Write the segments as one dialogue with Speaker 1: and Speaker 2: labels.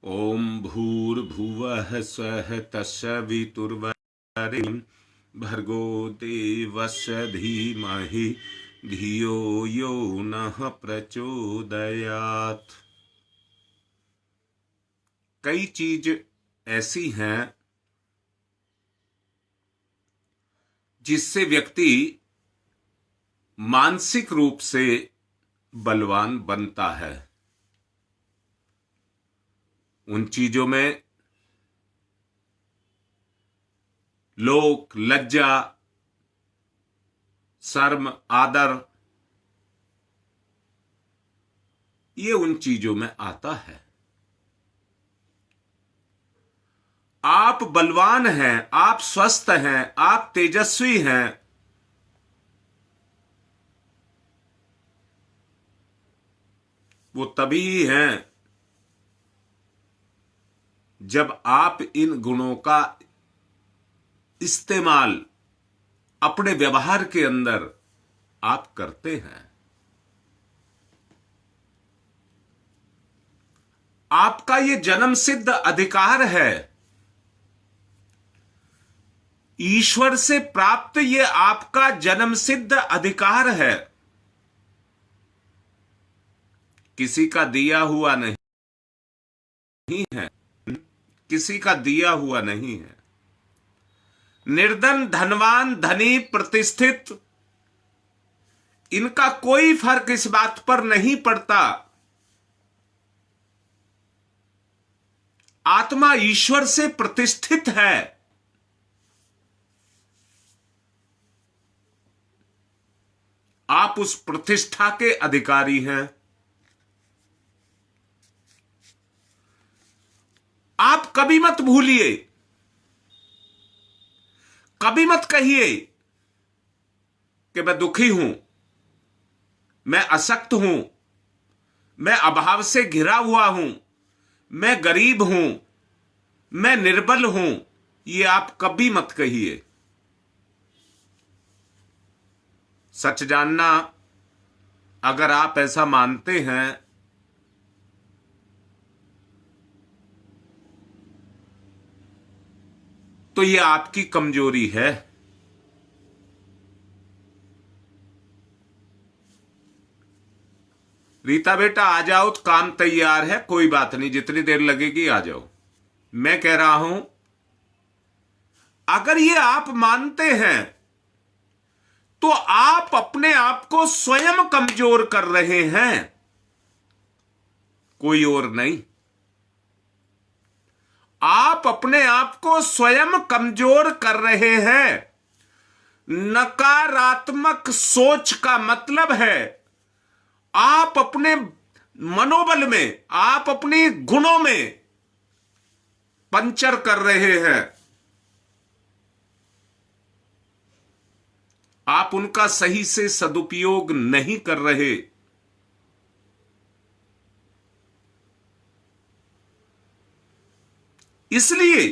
Speaker 1: ओम भूर्भुवः स्वः तत्सवितुर्वरेण्यं भर्गो देवस्य धीमहि धियो यो नः प्रचोदयात्। कई चीज ऐसी हैं जिससे व्यक्ति मानसिक रूप से बलवान बनता है। उन चीजों में लोक, लज्जा, शर्म, आदर, ये उन चीजों में आता है। आप बलवान हैं, आप स्वस्थ हैं, आप तेजस्वी हैं, वो तभी हैं जब आप इन गुणों का इस्तेमाल अपने व्यवहार के अंदर आप करते हैं। आपका ये जन्म सिद्ध अधिकार है, ईश्वर से प्राप्त ये आपका जन्म सिद्ध अधिकार है, किसी का दिया हुआ नहीं है, किसी का दिया हुआ नहीं है। निर्धन, धनवान, धनी, प्रतिष्ठित, इनका कोई फर्क इस बात पर नहीं पड़ता। आत्मा ईश्वर से प्रतिष्ठित है। आप उस प्रतिष्ठा के अधिकारी हैं। आप कभी मत भूलिए, कभी मत कहिए कि मैं दुखी हूं, मैं अशक्त हूं, मैं अभाव से घिरा हुआ हूं, मैं गरीब हूं, मैं निर्बल हूं। ये आप कभी मत कहिए। सच जानना, अगर आप ऐसा मानते हैं तो ये आपकी कमजोरी है। रीता बेटा आ जाओ, तो काम तैयार है, कोई बात नहीं, जितनी देर लगेगी आ जाओ। मैं कह रहा हूं, अगर ये आप मानते हैं तो आप अपने आप को स्वयं कमजोर कर रहे हैं, कोई और नहीं। आप अपने आप को स्वयं कमजोर कर रहे हैं। नकारात्मक सोच का मतलब है आप अपने मनोबल में, आप अपने गुणों में पंचर कर रहे हैं। आप उनका सही से सदुपयोग नहीं कर रहे। इसलिए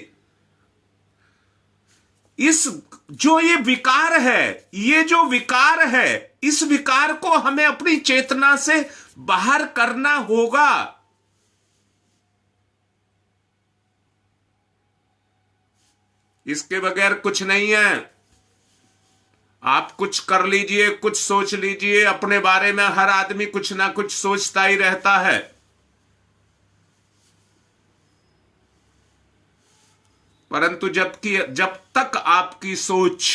Speaker 1: इस जो ये विकार है, ये जो विकार है, इस विकार को हमें अपनी चेतना से बाहर करना होगा। इसके बगैर कुछ नहीं है। आप कुछ कर लीजिए, कुछ सोच लीजिए, अपने बारे में हर आदमी कुछ ना कुछ सोचता ही रहता है। परंतु जब तक आपकी सोच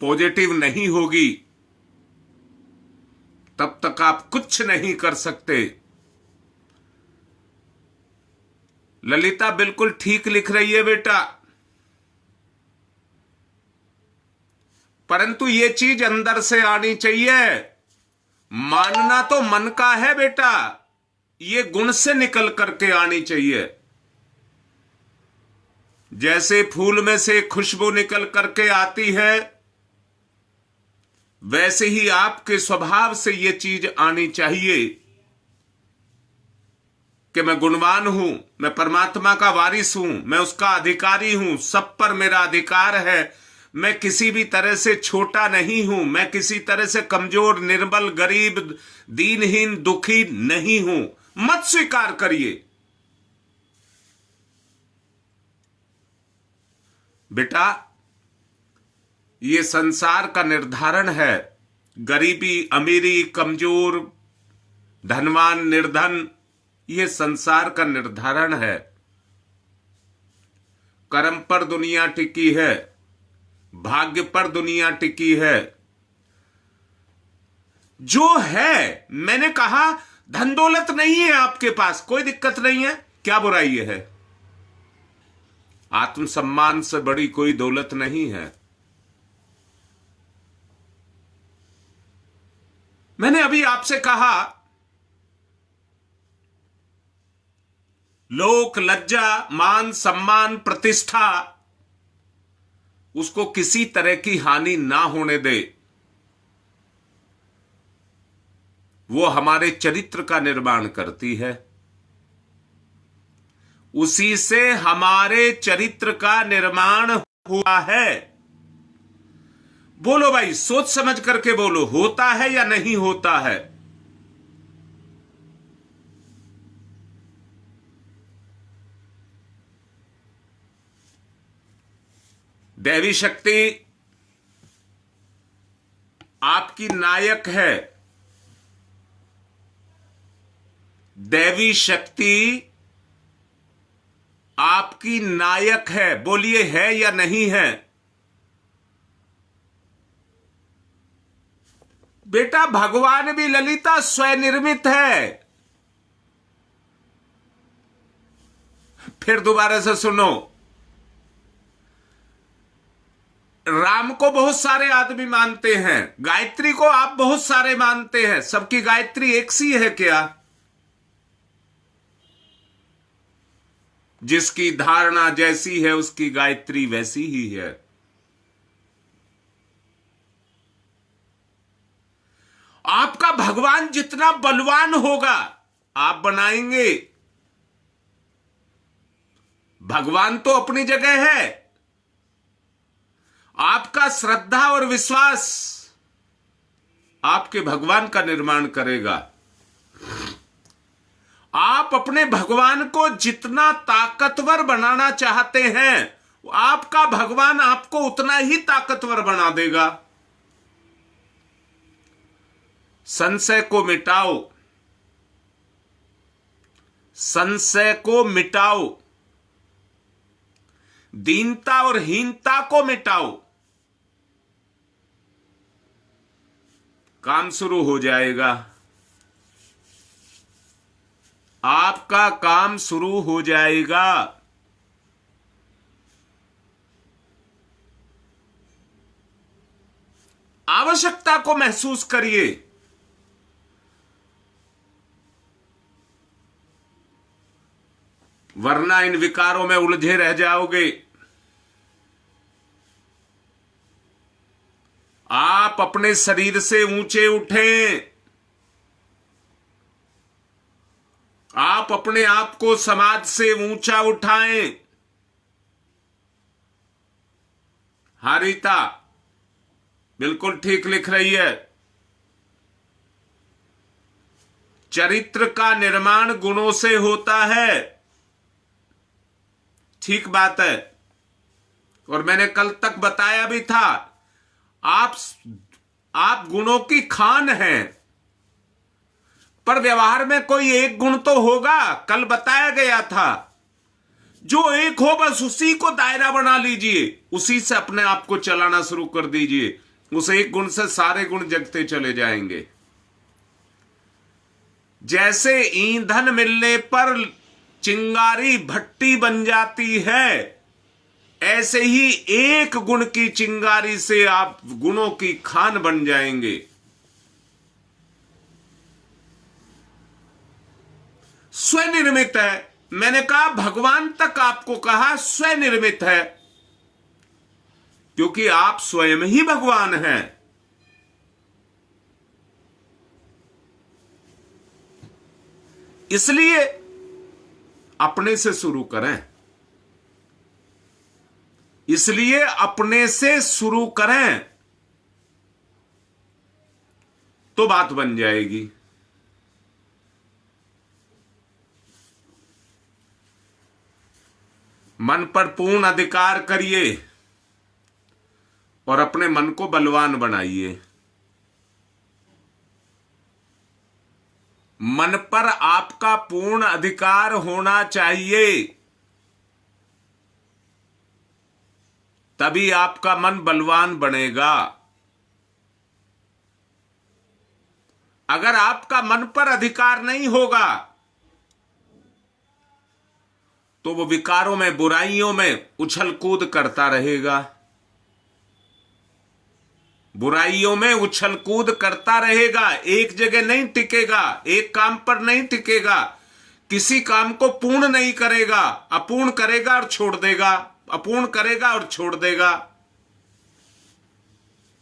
Speaker 1: पॉजिटिव नहीं होगी, तब तक आप कुछ नहीं कर सकते। ललिता बिल्कुल ठीक लिख रही है बेटा, परंतु ये चीज अंदर से आनी चाहिए। मानना तो मन का है बेटा, ये गुण से निकल करके आनी चाहिए। जैसे फूल में से खुशबू निकल करके आती है, वैसे ही आपके स्वभाव से यह चीज आनी चाहिए कि मैं गुणवान हूं, मैं परमात्मा का वारिस हूं, मैं उसका अधिकारी हूं, सब पर मेरा अधिकार है, मैं किसी भी तरह से छोटा नहीं हूं, मैं किसी तरह से कमजोर, निर्बल, गरीब, दीनहीन, दुखी नहीं हूं। मत स्वीकार करिए। बेटा, ये संसार का निर्धारण है। गरीबी, अमीरी, कमजोर, धनवान, निर्धन, ये संसार का निर्धारण है। कर्म पर दुनिया टिकी है, भाग्य पर दुनिया टिकी है। जो है, मैंने कहा धन दौलत नहीं है आपके पास, कोई दिक्कत नहीं है, क्या बुराई है? आत्मसम्मान से बड़ी कोई दौलत नहीं है। मैंने अभी आपसे कहा, लोक लज्जा, मान सम्मान, प्रतिष्ठा, उसको किसी तरह की हानि ना होने दे। वो हमारे चरित्र का निर्माण करती है, उसी से हमारे चरित्र का निर्माण हुआ है। बोलो भाई, सोच समझ करके बोलो, होता है या नहीं होता है? दैवी शक्ति आपकी नायक है। दैवी शक्ति आपकी नायक है। बोलिए, है या नहीं है? बेटा, भगवान भी ललिता स्वनिर्मित है। फिर दोबारा से सुनो, राम को बहुत सारे आदमी मानते हैं, गायत्री को आप बहुत सारे मानते हैं, सबकी गायत्री एक सी है क्या? जिसकी धारणा जैसी है उसकी गायत्री वैसी ही है। आपका भगवान जितना बलवान होगा आप बनाएंगे। भगवान तो अपनी जगह है, आपका श्रद्धा और विश्वास आपके भगवान का निर्माण करेगा। आप अपने भगवान को जितना ताकतवर बनाना चाहते हैं, आपका भगवान आपको उतना ही ताकतवर बना देगा। संशय को मिटाओ, संशय को मिटाओ, दीनता और हीनता को मिटाओ, काम शुरू हो जाएगा। आपका काम शुरू हो जाएगा। आवश्यकता को महसूस करिए। वरना इन विकारों में उलझे रह जाओगे। आप अपने शरीर से ऊंचे उठें। आप अपने आप को समाज से ऊंचा उठाएं। हारिता बिल्कुल ठीक लिख रही है। चरित्र का निर्माण गुणों से होता है। ठीक बात है। और मैंने कल तक बताया भी था, आप गुणों की खान हैं, पर व्यवहार में कोई एक गुण तो होगा। कल बताया गया था, जो एक हो बस उसी को दायरा बना लीजिए, उसी से अपने आप को चलाना शुरू कर दीजिए। उस एक गुण से सारे गुण जगते चले जाएंगे। जैसे ईंधन मिलने पर चिंगारी भट्टी बन जाती है, ऐसे ही एक गुण की चिंगारी से आप गुणों की खान बन जाएंगे। स्वनिर्मित है। मैंने कहा भगवान तक आपको कहा स्वनिर्मित है, क्योंकि आप स्वयं ही भगवान हैं। इसलिए अपने से शुरू करें। इसलिए अपने से शुरू करें तो बात बन जाएगी। मन पर पूर्ण अधिकार करिए और अपने मन को बलवान बनाइए। मन पर आपका पूर्ण अधिकार होना चाहिए, तभी आपका मन बलवान बनेगा। अगर आपका मन पर अधिकार नहीं होगा तो वो विकारों में, बुराइयों में उछल कूद करता रहेगा, बुराइयों में उछल कूद करता रहेगा, एक जगह नहीं टिकेगा, एक काम पर नहीं टिकेगा, किसी काम को पूर्ण नहीं करेगा, अपूर्ण करेगा और छोड़ देगा, अपूर्ण करेगा और छोड़ देगा।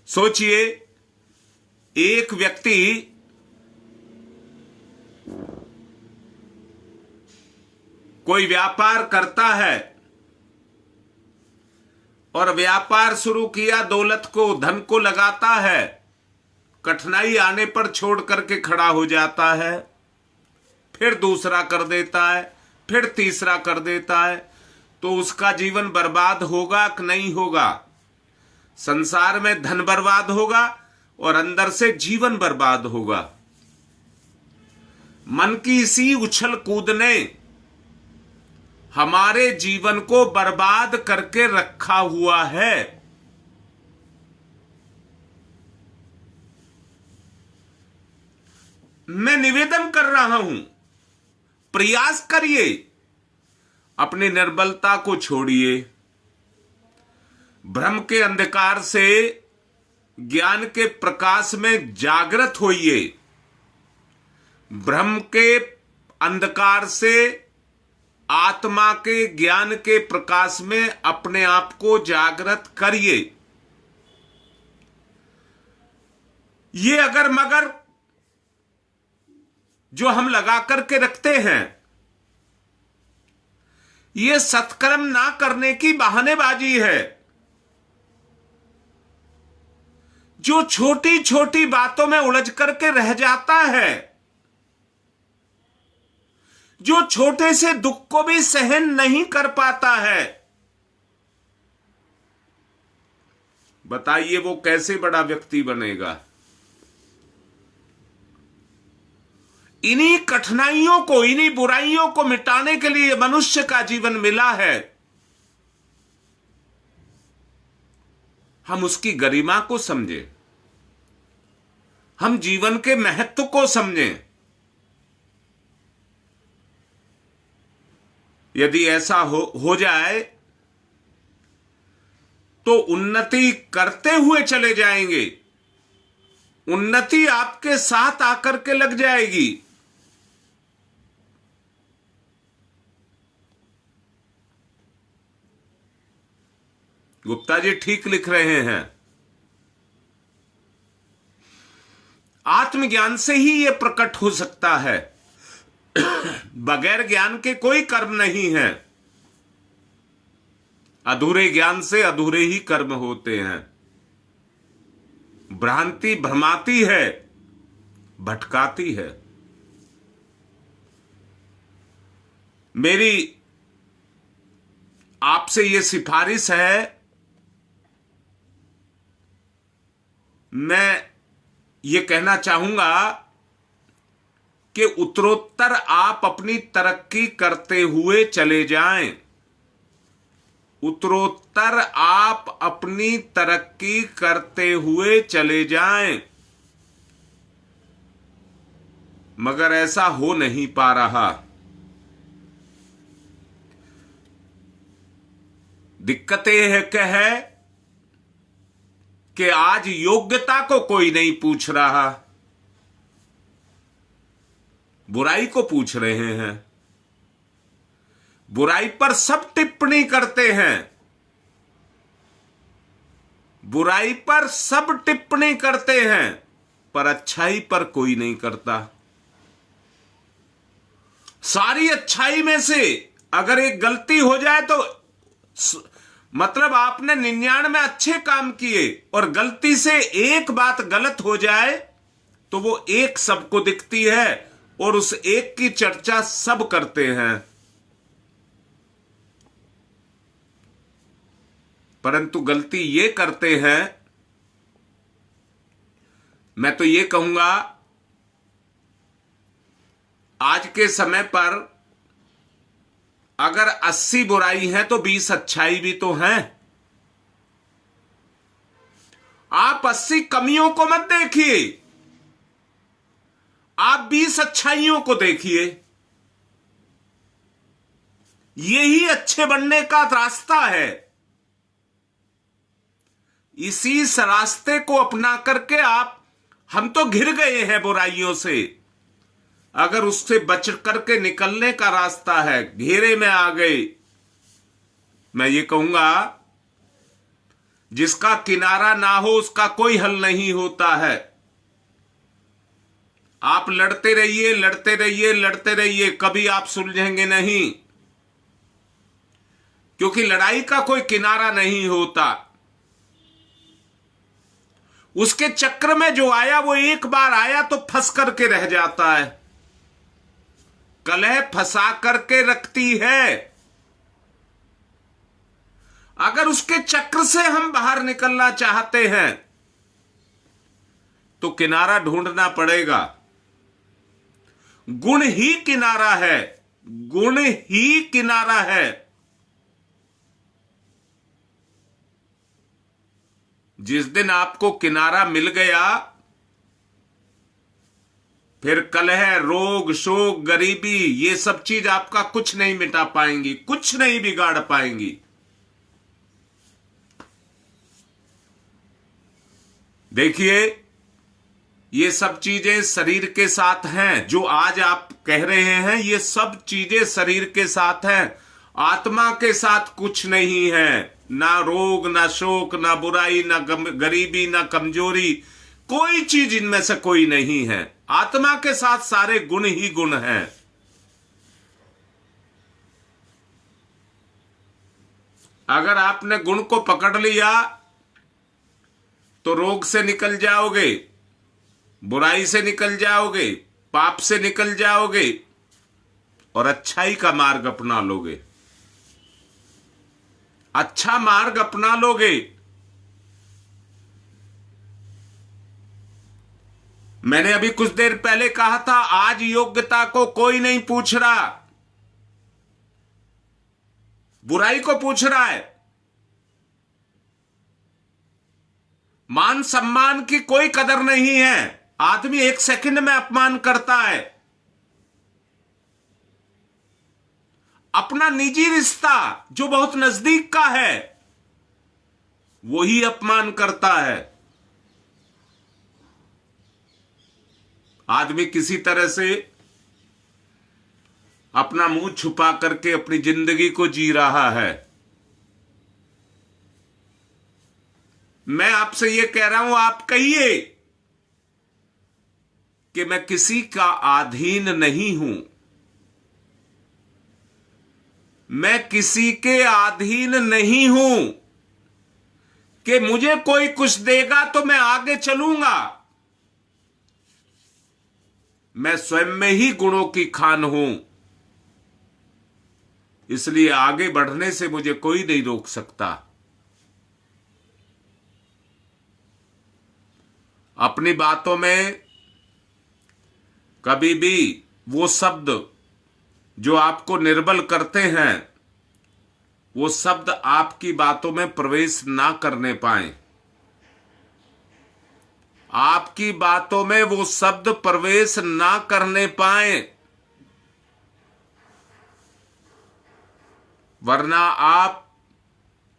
Speaker 1: सोचिए, एक व्यक्ति कोई व्यापार करता है और व्यापार शुरू किया, दौलत को, धन को लगाता है, कठिनाई आने पर छोड़ करके खड़ा हो जाता है, फिर दूसरा कर देता है, फिर तीसरा कर देता है, तो उसका जीवन बर्बाद होगा कि नहीं होगा? संसार में धन बर्बाद होगा और अंदर से जीवन बर्बाद होगा। मन की इसी उछल कूद ने हमारे जीवन को बर्बाद करके रखा हुआ है। मैं निवेदन कर रहा हूं, प्रयास करिए, अपनी निर्बलता को छोड़िए, भ्रम के अंधकार से ज्ञान के प्रकाश में जागृत होइए, भ्रम के अंधकार से आत्मा के ज्ञान के प्रकाश में अपने आप को जागृत करिए। ये अगर मगर जो हम लगा करके रखते हैं, ये सत्कर्म ना करने की बहानेबाजी है। जो छोटी छोटी बातों में उलझ करके रह जाता है, जो छोटे से दुख को भी सहन नहीं कर पाता है, बताइए वो कैसे बड़ा व्यक्ति बनेगा? इन्हीं कठिनाइयों को, इन्हीं बुराइयों को मिटाने के लिए मनुष्य का जीवन मिला है। हम उसकी गरिमा को समझें, हम जीवन के महत्व को समझें। यदि ऐसा हो जाए तो उन्नति करते हुए चले जाएंगे, उन्नति आपके साथ आकर के लग जाएगी। गुप्ता जी ठीक लिख रहे हैं। आत्मज्ञान से ही यह प्रकट हो सकता है, बगैर ज्ञान के कोई कर्म नहीं है। अधूरे ज्ञान से अधूरे ही कर्म होते हैं। भ्रांति भ्रमाती है, भटकाती है। मेरी आपसे यह सिफारिश है, मैं ये कहना चाहूंगा कि उत्तरोत्तर आप अपनी तरक्की करते हुए चले जाएं, उत्तरोत्तर आप अपनी तरक्की करते हुए चले जाएं, मगर ऐसा हो नहीं पा रहा। दिक्कत यह है कि आज योग्यता को कोई नहीं पूछ रहा, बुराई को पूछ रहे हैं। बुराई पर सब टिप्पणी करते हैं, बुराई पर सब टिप्पणी करते हैं, पर अच्छाई पर कोई नहीं करता। सारी अच्छाई में से अगर एक गलती हो जाए तो मतलब आपने 99 अच्छे काम किए और गलती से एक बात गलत हो जाए तो वो एक सबको दिखती है और उस एक की चर्चा सब करते हैं। परंतु गलती ये करते हैं, मैं तो ये कहूंगा आज के समय पर अगर 80 बुराई है तो 20 अच्छाई भी तो है। आप 80 कमियों को मत देखिए, आप 20 अच्छाइयों को देखिए। यही अच्छे बनने का रास्ता है। इसी इस रास्ते को अपना करके हम तो घिर गए हैं बुराइयों से, अगर उससे बच करके निकलने का रास्ता है, घेरे में आ गए, मैं ये कहूंगा जिसका किनारा ना हो उसका कोई हल नहीं होता है। आप लड़ते रहिए, लड़ते रहिए, लड़ते रहिए, कभी आप सुलझेंगे नहीं, क्योंकि लड़ाई का कोई किनारा नहीं होता। उसके चक्र में जो आया वो एक बार आया तो फंस करके रह जाता है। कलह फंसा करके रखती है। अगर उसके चक्र से हम बाहर निकलना चाहते हैं तो किनारा ढूंढना पड़ेगा। गुण ही किनारा है, गुण ही किनारा है। जिस दिन आपको किनारा मिल गया, फिर कलह, रोग, शोक, गरीबी, ये सब चीज आपका कुछ नहीं मिटा पाएंगी, कुछ नहीं बिगाड़ पाएंगी। देखिए, ये सब चीजें शरीर के साथ हैं। जो आज आप कह रहे हैं ये सब चीजें शरीर के साथ हैं, आत्मा के साथ कुछ नहीं है। ना रोग, ना शोक, ना बुराई, ना गरीबी, ना कमजोरी, कोई चीज इनमें से कोई नहीं है। आत्मा के साथ सारे गुण ही गुण हैं। अगर आपने गुण को पकड़ लिया तो रोग से निकल जाओगे, बुराई से निकल जाओगे, पाप से निकल जाओगे और अच्छाई का मार्ग अपना लोगे, अच्छा मार्ग अपना लोगे। मैंने अभी कुछ देर पहले कहा था, आज योग्यता को कोई नहीं पूछ रहा, बुराई को पूछ रहा है। मान सम्मान की कोई कदर नहीं है। आदमी एक सेकंड में अपमान करता है। अपना निजी रिश्ता जो बहुत नजदीक का है वही अपमान करता है। आदमी किसी तरह से अपना मुंह छुपा करके अपनी जिंदगी को जी रहा है। मैं आपसे यह कह रहा हूं, आप कहिए कि मैं किसी का अधीन नहीं हूं, मैं किसी के अधीन नहीं हूं कि मुझे कोई कुछ देगा तो मैं आगे चलूंगा। मैं स्वयं में ही गुणों की खान हूं, इसलिए आगे बढ़ने से मुझे कोई नहीं रोक सकता। अपनी बातों में कभी भी वो शब्द जो आपको निर्बल करते हैं, वो शब्द आपकी बातों में प्रवेश ना करने पाए। आपकी बातों में वो शब्द प्रवेश ना करने पाए, वरना आप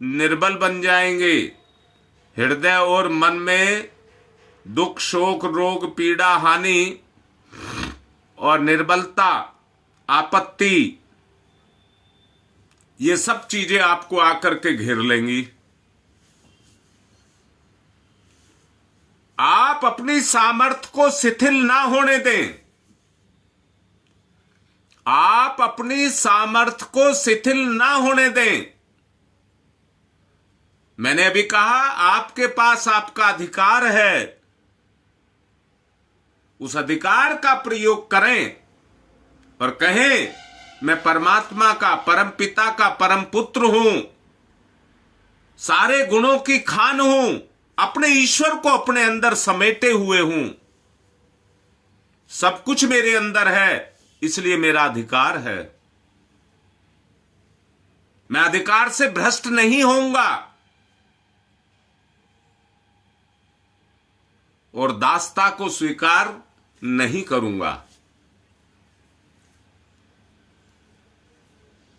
Speaker 1: निर्बल बन जाएंगे। हृदय और मन में दुख, शोक, रोग, पीड़ा, हानि और निर्बलता, आपत्ति, ये सब चीजें आपको आकर के घेर लेंगी। आप अपनी सामर्थ्य को शिथिल ना होने दें। आप अपनी सामर्थ्य को शिथिल ना होने दें। मैंने अभी कहा, आपके पास आपका अधिकार है, उस अधिकार का प्रयोग करें और कहें, मैं परमात्मा का, परम पिता का परम पुत्र हूं, सारे गुणों की खान हूं, अपने ईश्वर को अपने अंदर समेटे हुए हूं। सब कुछ मेरे अंदर है, इसलिए मेरा अधिकार है। मैं अधिकार से भ्रष्ट नहीं होऊंगा और दासता को स्वीकार नहीं करूंगा।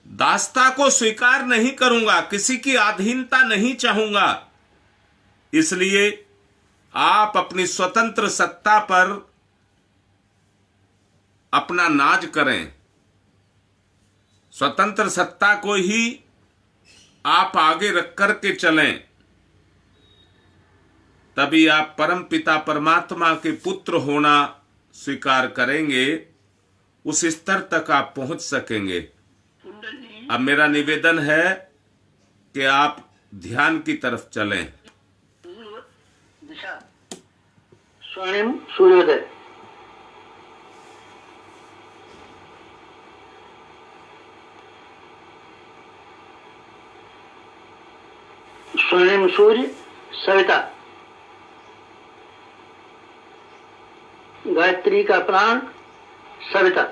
Speaker 1: दासता को स्वीकार नहीं करूंगा, किसी की अधीनता नहीं चाहूंगा। इसलिए आप अपनी स्वतंत्र सत्ता पर अपना नाज करें। स्वतंत्र सत्ता को ही आप आगे रख करके चलें, तभी आप परम पिता परमात्मा के पुत्र होना स्वीकार करेंगे। उस स्तर तक आप पहुंच सकेंगे। अब मेरा निवेदन है कि आप ध्यान की तरफ चलें।
Speaker 2: दिशा स्वर्णिम सूर्योदय। स्वर्णिम सूर्य सविता, गायत्री का प्राण सविता।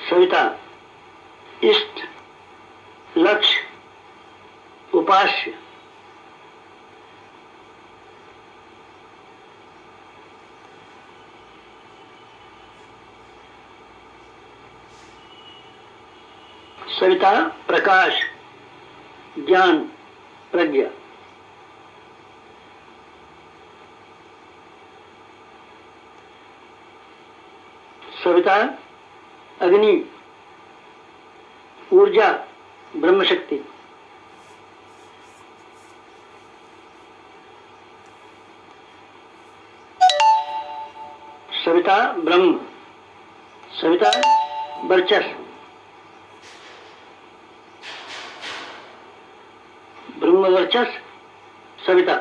Speaker 2: सविता इष्ट, लक्ष्य, उपास्य। सविता प्रकाश, ज्ञान, प्रज्ञा। सविता अग्नि, ऊर्जा, ब्रह्म शक्ति। सविता ब्रह्म, सविता वर्चस्व, ब्रह्म वर्चस्व सविता।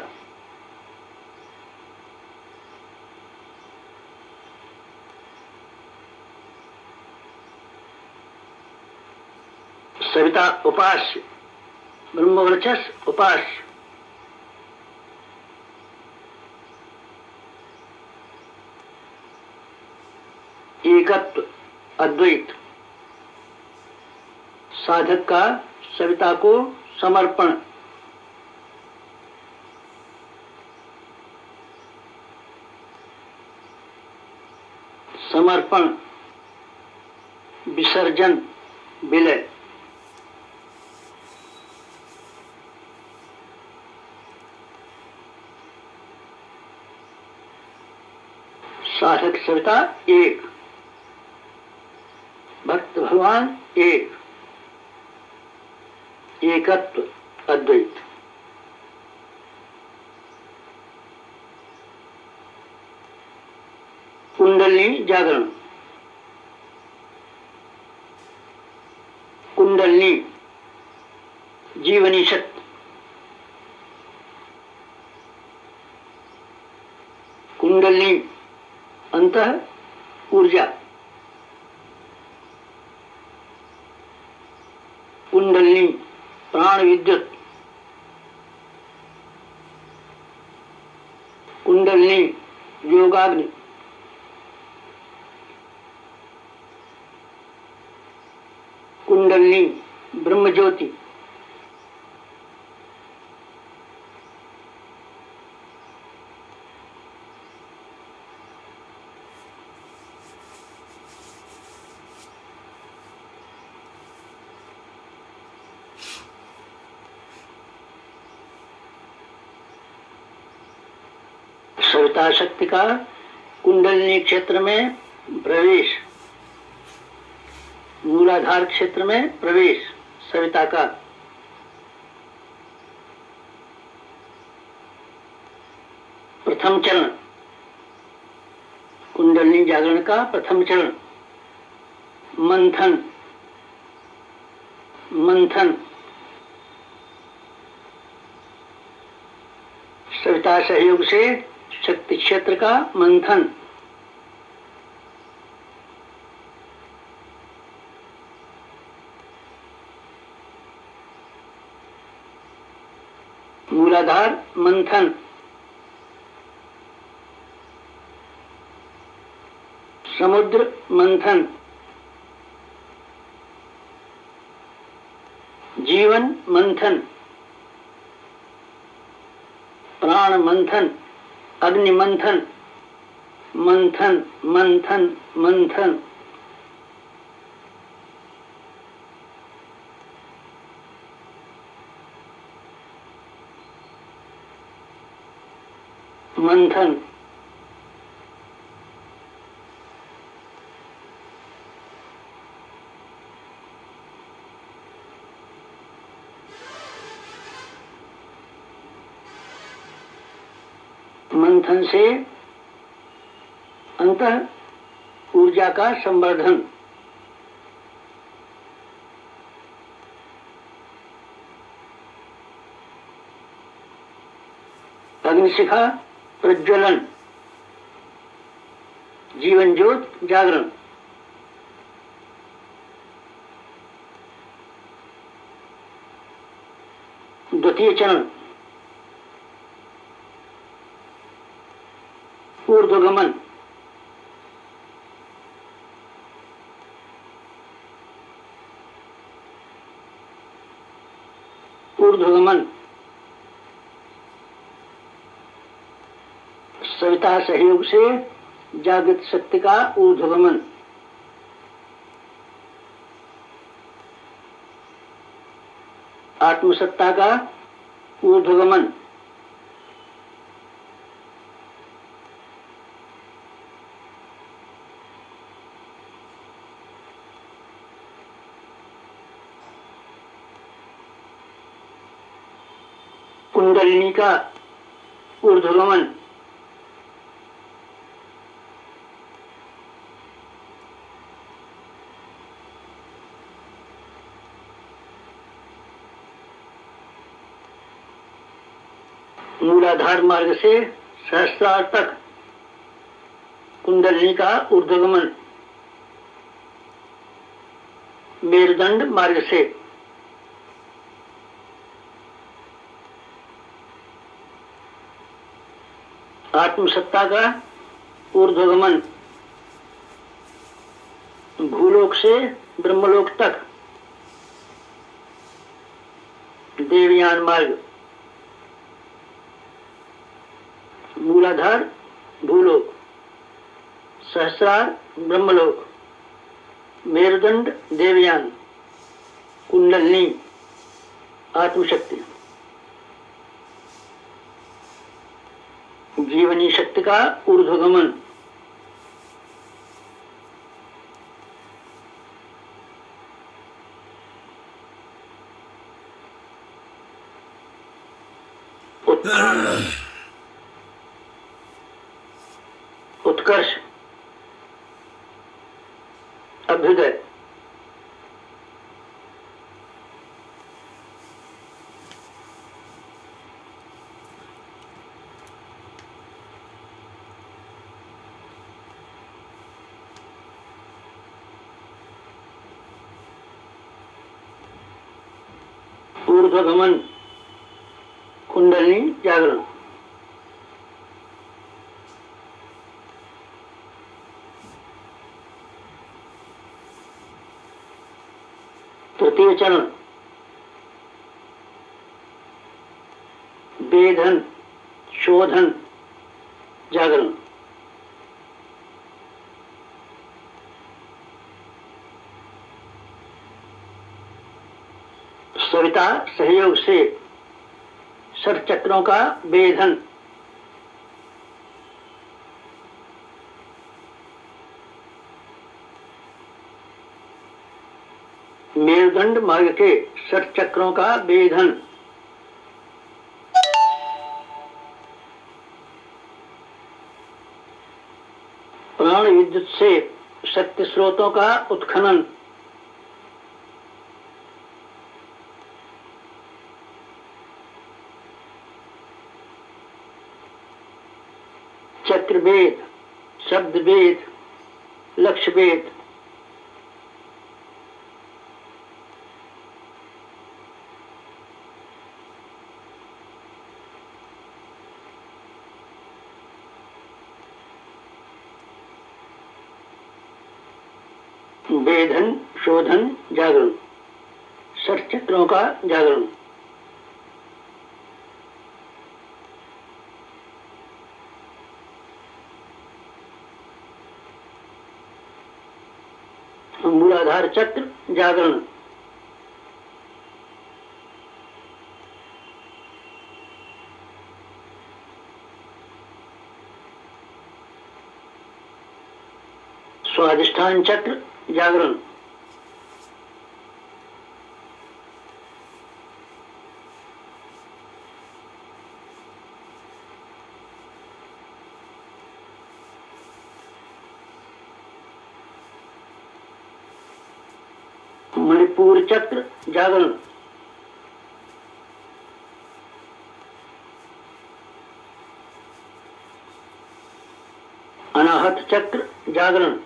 Speaker 2: सविता उपास्य, ब्रह्म वर्चस्व उपास्य। एकत्व, अद्वैत। साधक का सविता को समर्पण। समर्पण, विसर्जन, विलय। साधक सविता एक, भक्त भगवान एक, एकत्व, अद्वैत। कुंडलिनी जागरण। कुंडलिनी जीवनी शक्ति। कुंडलिनी अंतः ऊर्जा। कुंडलिनी प्राण विद्युत। कुंडलिनी योगाग्नि। कुंडलिनी ब्रह्म ज्योति। सविता शक्ति का कुंडलिनी क्षेत्र में प्रवेश, मूलाधार क्षेत्र में प्रवेश सविता का। प्रथम चरण, कुंडलिनी जागरण का प्रथम चरण। मंथन, मंथन। सविता सहयोग से शक्ति क्षेत्र का मंथन, मूलाधार मंथन, समुद्र मंथन, जीवन मंथन, प्राण मंथन, अग्नि मंथन, मंथन मंथन मंथन, मंथन, मंथन से अंतः ऊर्जा का संवर्धन, अग्निशिखा प्रज्वलन, जीवन ज्योत जागरण, द्वितीय चरण ऊर्ध्वगमन, ऊर्ध्वगमन, सविता सहयोग से जागृत शक्ति का ऊर्ध्वगमन, आत्मसत्ता का ऊर्ध्वगमन, कुंडलिनी का ऊर्ध्वगमन, मूलाधार मार्ग से सहस्त्रार तक कुंडलिनी का ऊर्ध्वगमन, मेरुदंड मार्ग से आत्मसत्ता का ऊर्ध्वगमन, भूलोक से ब्रह्मलोक तक देवयान मार्ग, मूलाधार भूलोक, सहस्रार ब्रह्मलोक, मेरुदंड देवयान, कुंडलिनी आत्मशक्ति, जीवनी शक्ति का ऊर्ध्वगमन, उत्कर्ष, अभ्युदय, ऊर्ध्वगमन, कुंडलिनी जागरण, तृतीय चरण वेधन, शोधन, जागरण, सविता सहयोग से षट चक्रों का वेधन, मेरुदंड मार्ग के षट चक्रों का वेधन, प्राण विद्युत से शक्ति स्रोतों का उत्खनन, चक्र भेद, शब्द भेद, लक्ष्य भेद। वेधन, शोधन, जागरण, षट चक्रों का जागरण। मूलाधार चक्र जागरण, स्वाधिष्ठान चक्र जागरण, मणिपुर चक्र जागरण, अनाहत चक्र जागरण,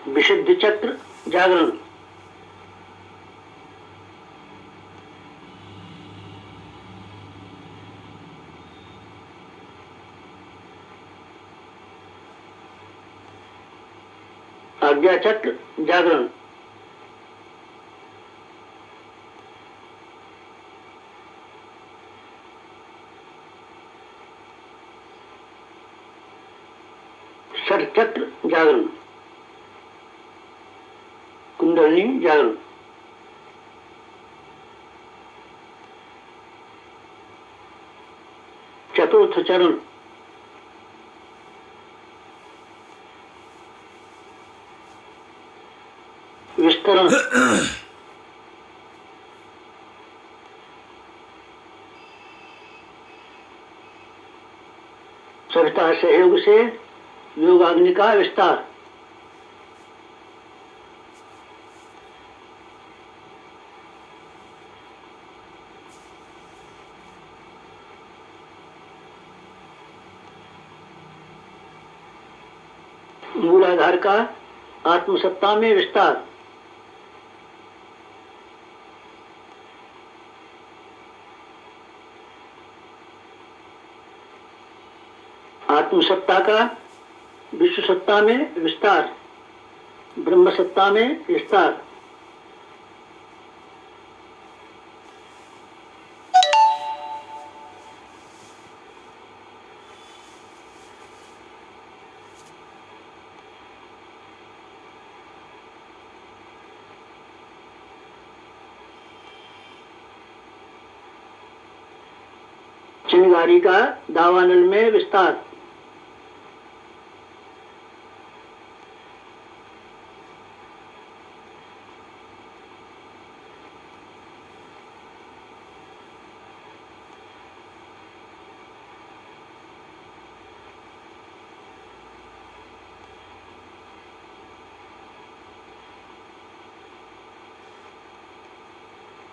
Speaker 2: विशुद्ध चक्र जागरण, आज्ञा चक्र जागरण, षट चक्र जागरण, कुंडलिनी जागरण, चतुर्थ चरण, विस्तरण, सविता सहयोग से योगाग्नि का विस्तार, मूलाधार का आत्मसत्ता में विस्तार, आत्मसत्ता का विश्व सत्ता में विस्तार, ब्रह्म सत्ता में विस्तार। चिंगारी का दावानल में विस्तार,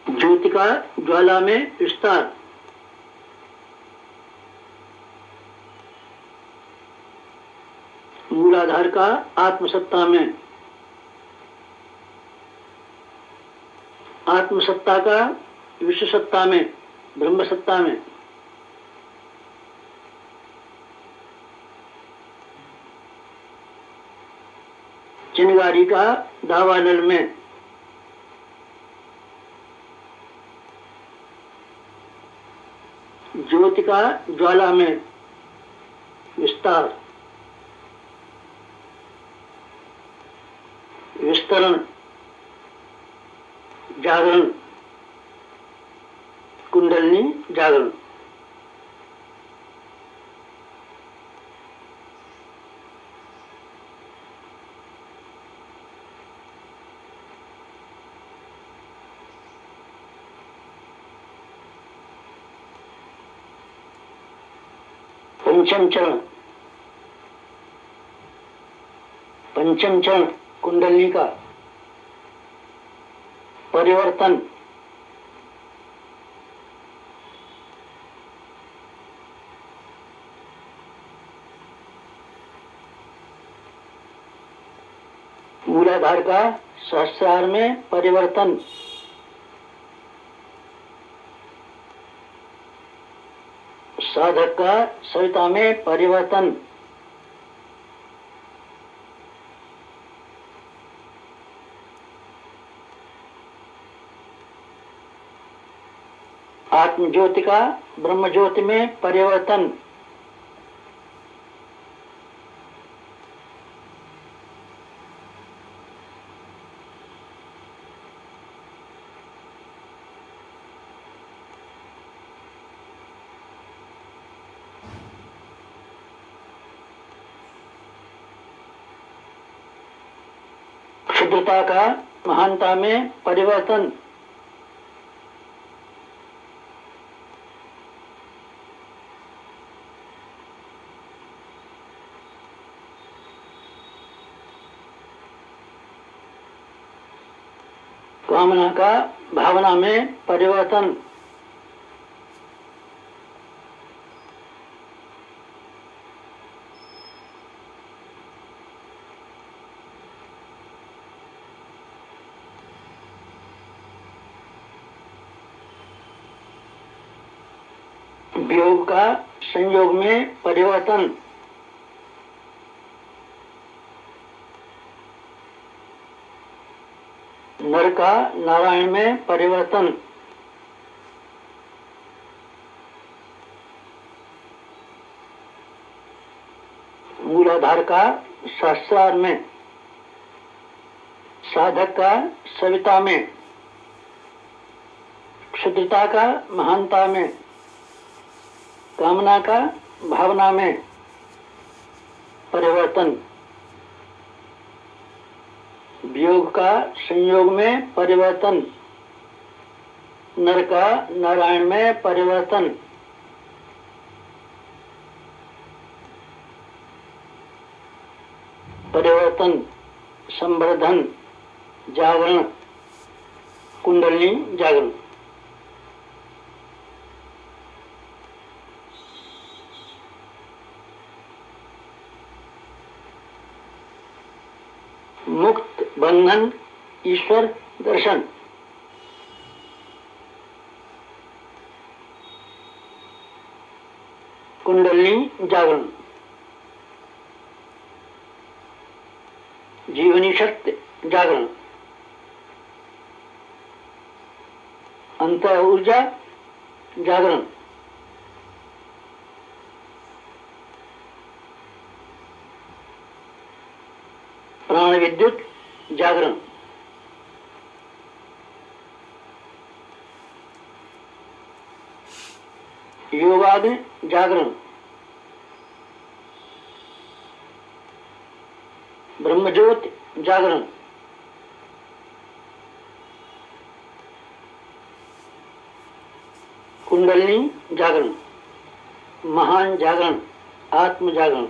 Speaker 2: ज्योति का ज्वाला में विस्तार, मूलाधार का आत्मसत्ता में, आत्मसत्ता का विश्व सत्ता में, ब्रह्म सत्ता में, चिंगारी का दावानल में, ज्योति का ज्वाला में विस्तार, विस्तरण, जागरण, कुंडलिनी जागरण। पंचम चरण, पंचम चरण कुंडलिनी का परिवर्तन, मूलाधार का सहस्रार में परिवर्तन, साधक का सविता में परिवर्तन, आत्म ज्योति का ब्रह्म ज्योति में परिवर्तन, शुद्धता का महानता में परिवर्तन, कामना का भावना में परिवर्तन, वियोग का संयोग में परिवर्तन, नर का नारायण में परिवर्तन, मूलाधार का सहस्रार में, साधक का सविता में, क्षुद्रता का महानता में, कामना का भावना में परिवर्तन, वियोग का संयोग में परिवर्तन, नर का नारायण में परिवर्तन, परिवर्तन, संवर्धन, जागरण, कुंडलिनी जागरण। मुक्त बंधन ईश्वर दर्शन, कुंडलिनी जागरण, जीवनी शक्ति जागरण, अंतर ऊर्जा जागरण, प्राण विद्युत जागरण, योगाग्नि जागरण, ब्रह्मज्योति जागरण, कुंडलिनी जागरण, महान जागरण, आत्म जागरण।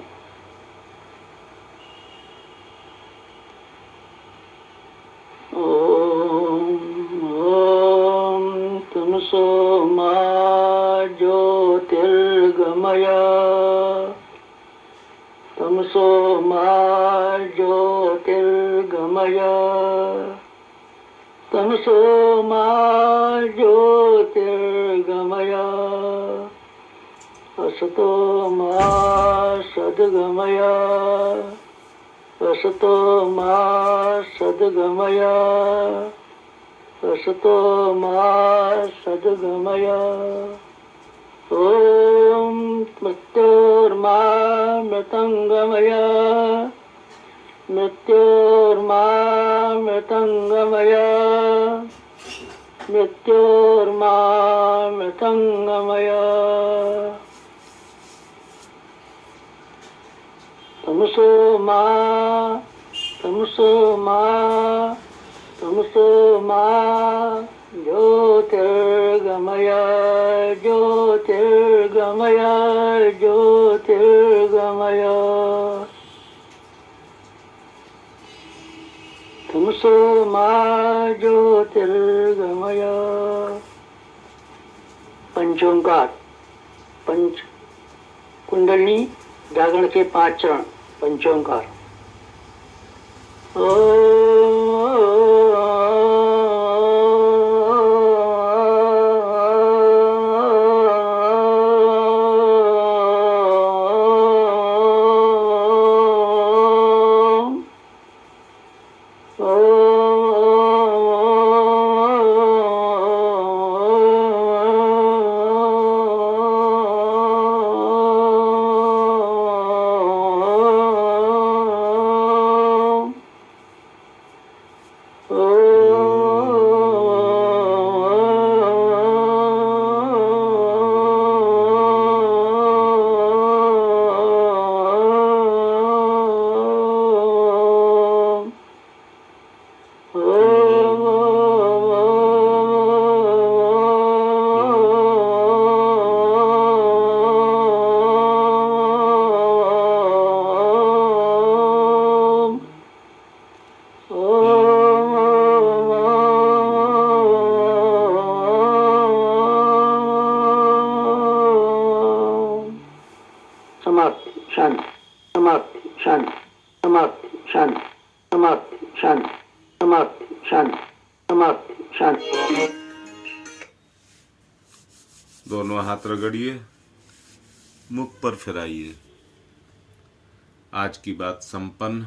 Speaker 2: तमसो मा ज्योतिर्गमय, तमसो मा ज्योतिर्गमय, तमसो मा ज्योतिर्गमय, असतो मा सद्गमय, असतो मा सद्गमय, असतो मा सद्गमय। ओम मृत्योर्मा मृतंगमय, मृत्योर्मा मृतंगमय, मृत्योर्मा मृतंगमय। तमसो मा, तमसो मा, तमसो मा ज्योतिर्गमय, ज्योतिर्गमय, ज्योतिर्गमय। तमसो मा ज्योतिर्गमय। पंचोंकार, पंच कुंडलिनी, जागरण के 5 चरण, पंचोंकार। ओम समाप्ति शांति समाप्ति शांति समाप्ति शांति समाप्ति शांति समाप्ति शांति समाप्ति शांति।
Speaker 1: दोनों हाथ रगड़िए, मुख पर फिराइए। आज की बात संपन्न।